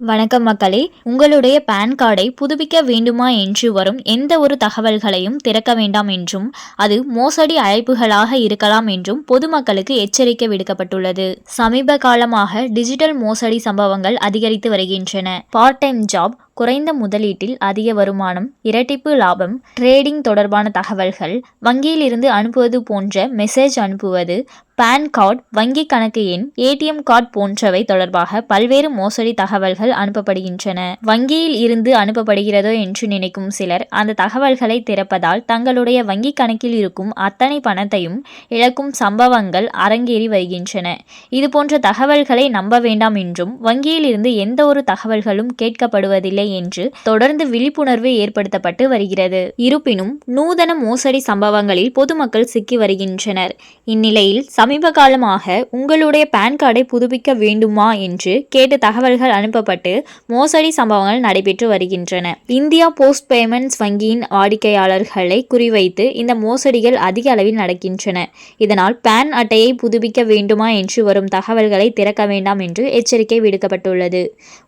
வணக்கம் மக்களே, உங்களுடைய பான் கார்டை புதுப்பிக்க வேண்டுமா என்று வரும் எந்த ஒரு தகவல்களையும் திறக்க வேண்டாம் என்றும் அது மோசடி அழைப்புகளாக இருக்கலாம் என்றும் பொதுமக்களுக்கு எச்சரிக்கை விடுக்கப்பட்டுள்ளது. சமீப காலமாக டிஜிட்டல் மோசடி சம்பவங்கள் அதிகரித்து வருகின்றன. பார்ட் டைம் ஜாப், குறைந்த முதலீட்டில் அதிக வருமானம், இரட்டிப்பு லாபம், ட்ரேடிங் தொடர்பான தகவல்கள், வங்கியில் இருந்து அனுப்புவது போன்ற மெசேஜ் அனுப்புவது, பான் கார்டு, வங்கி கணக்கு எண், ஏடிஎம் கார்டு போன்றவை தொடர்பாக பல்வேறு மோசடி தகவல்கள் அனுப்பப்படுகின்றன. வங்கியில் இருந்து அனுப்பப்படுகிறதோ என்று நினைக்கும் சிலர் அந்த தகவல்களை திறப்பதால் தங்களுடைய வங்கி கணக்கில் இருக்கும் அத்தனை பணத்தையும் இழக்கும் சம்பவங்கள் அரங்கேறி வருகின்றன. இதுபோன்ற தகவல்களை நம்ப வேண்டாம் என்றும் வங்கியில் இருந்து எந்த ஒரு தகவல்களும் கேட்கப்படுவதில்லை என்று தொடர்ந்து விழிப்புணர்வு ஏற்படுத்தப்பட்டு வருகிறது. இருப்பினும் நூதன மோசடி சம்பவங்களில் பொதுமக்கள் சிக்கி வருகின்றனர். இந்நிலையில் சமீப காலமாக உங்களுடைய பான் கார்டை புதுப்பிக்க வேண்டுமா என்று கேட்டு தகவல்கள் அனுப்பப்பட்டு மோசடி சம்பவங்கள் நடைபெற்று வருகின்றன. இந்தியா போஸ்ட் பேமெண்ட்ஸ் வங்கியின் வாடிக்கையாளர்களை குறிவைத்து இந்த மோசடிகள் அதிக அளவில் நடக்கின்றன. இதனால் பான் அட்டையை புதுப்பிக்க வேண்டுமா என்று வரும் தகவல்களை திறக்க வேண்டாம் என்று எச்சரிக்கை விடுக்கப்பட்டுள்ளது.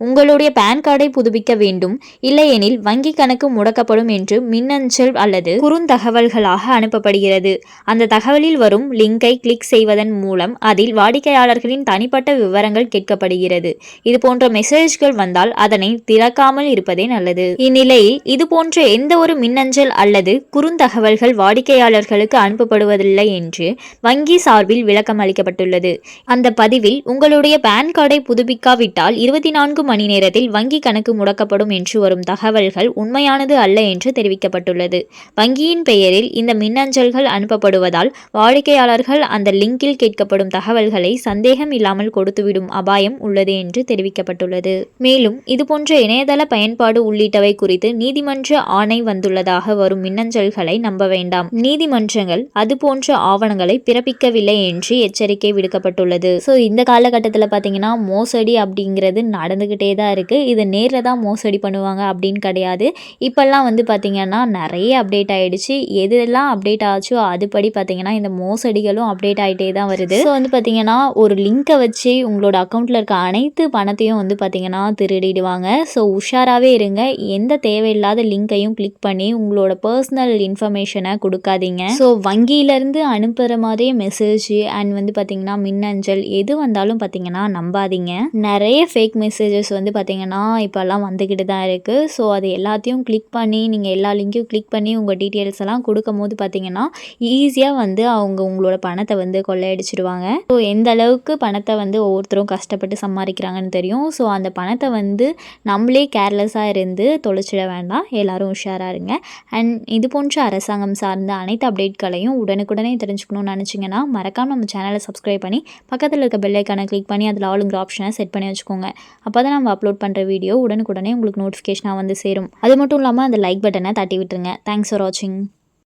உங்களுடைய பான் கார்டை புதுப்பிக்க வேண்டும், இல்லையெனில் வங்கி கணக்கு முடக்கப்படும் என்று மின்னஞ்சல் அல்லது குறுந்தகவல்களாக அனுப்பப்படுகிறது. அந்த தகவலில் வரும் லிங்கை கிளிக் செய்வதன் மூலம் அதில் வாடிக்கையாளர்களின் தனிப்பட்ட விவரங்கள் கேட்கப்படுகிறது. இதுபோன்ற மெசேஜ்கள் வந்தால் அதனை திறக்காமல் இருப்பதே நல்லது. இந்நிலையில் இதுபோன்ற எந்த ஒரு மின்னஞ்சல் அல்லது குறுந்தகவல்கள் வாடிக்கையாளர்களுக்கு அனுப்பப்படுவதில்லை என்று வங்கி சார்பில் விளக்கம் அளிக்கப்பட்டுள்ளது. அந்த பதிவில் உங்களுடைய பான் கார்டை புதுப்பிக்காவிட்டால் 24 மணி நேரத்தில் வங்கி கணக்கு முடக்கப்படும் என்று வரும் தகவல்கள் உண்மையானது அல்ல என்று தெரிவிக்கப்பட்டுள்ளது. வங்கியின் பெயரில் இந்த மின்னஞ்சல்கள் அனுப்பப்படுவதால் வாடிக்கையாளர்கள் அந்த லிங்கில் கேட்கப்படும் தகவல்களை சந்தேகம் இல்லாமல் கொடுத்துவிடும் அபாயம் உள்ளது என்று தெரிவிக்கப்பட்டுள்ளது. மேலும் இதுபோன்ற இணையதள பயன்பாடு உள்ளிட்டவை குறித்து நீதிமன்ற ஆணை வந்துள்ளதாக வரும் மின்னஞ்சல்களை நம்ப வேண்டாம். நீதிமன்றங்கள் அதுபோன்ற ஆவணங்களை பிறப்பிக்கவில்லை என்று எச்சரிக்கை விடுக்கப்பட்டுள்ளது. ஸோ இந்த காலகட்டத்தில் பார்த்தீங்கன்னா மோசடி அப்படிங்கிறது நடந்துகிட்டே தான் இருக்கு. இது நேரில் தான் மோசடி பண்ணுவாங்க அப்படின்னு கிடையாது. இப்பெல்லாம் பார்த்தீங்கன்னா நிறைய அப்டேட் ஆயிடுச்சு. எதெல்லாம் அப்டேட் ஆச்சோ அதுபடி பார்த்தீங்கன்னா இந்த மோசடிகளும் அப்டேட் ஆகிட்டே தான் வருது. ஸோ பார்த்தீங்கன்னா ஒரு லிங்கை வச்சு உங்களோட அக்கௌண்ட்டில் இருக்க அனைத்து பணத்தையும் பார்த்தீங்கன்னா திருடிடுவாங்க. ஸோ உஷாராகவே இருங்க. எந்த தேவையில்லாத லிங்கையும் கிளிக் பண்ணி உங்களோட பர்சனல் இன்ஃபர்மேஷனை கொடுக்காதீங்க. ஸோ வங்கியிலேருந்து அனுப்புகிற மாதிரியே மெசேஜ் அண்ட் பார்த்தீங்கன்னா மின்னஞ்சல் எது வந்தாலும் பார்த்தீங்கன்னா நம்பாதீங்க. நிறைய ஃபேக் மெசேஜஸ் பார்த்தீங்கன்னா இப்போல்லாம் வந்துக்கிட்டு தான் இருக்குது. ஸோ அது எல்லாத்தையும் கிளிக் பண்ணி நீங்கள் எல்லா லிங்கையும் கிளிக் பண்ணி உங்கள் டீட்டெயில்ஸ் எல்லாம் கொடுக்கும் போது பார்த்தீங்கன்னா ஈஸியாக அவங்க உங்களோட பணத்தை கொள்ளையடிச்சிடுவாங்க. ஸோ எந்த அளவுக்கு பணத்தை ஒவ்வொருத்தரும் கஷ்டப்பட்டு சம்பாதிக்கிறாங்கன்னு தெரியும். ஸோ அந்த பணத்தை நம்மளே கேர்லெஸ்ஸாக இருந்து தொலைச்சிட வேண்டாம். எல்லாரும் உஷாராக இருங்க. அண்ட் இது போன்ற அரசாங்கம் சார்ந்த அனைத்து அப்டேட்களையும் உடனுக்குடனே தெரிஞ்சுக்கணும்னு நினச்சிங்கன்னா மறக்காமல் நம்ம சேனலை சப்ஸ்கிரைப் பண்ணி பக்கத்தில் இருக்க பெல் ஐக்கானை கிளிக் பண்ணி அதில் ஆளுங்கிற ஆப்ஷனை செட் பண்ணி வச்சுக்கோங்க. அப்போ தான் நம்ம அப்லோட் பண்ணுற வீடியோ உடனுக்குடனே உங்களுக்கு நோட்டிஃபிகேஷனாக சேரும். அது மட்டும் இல்லாமல் அந்த லைக் பட்டனை தட்டி விட்டுருங்க. தேங்க்ஸ் ஃபார் வாட்சிங்.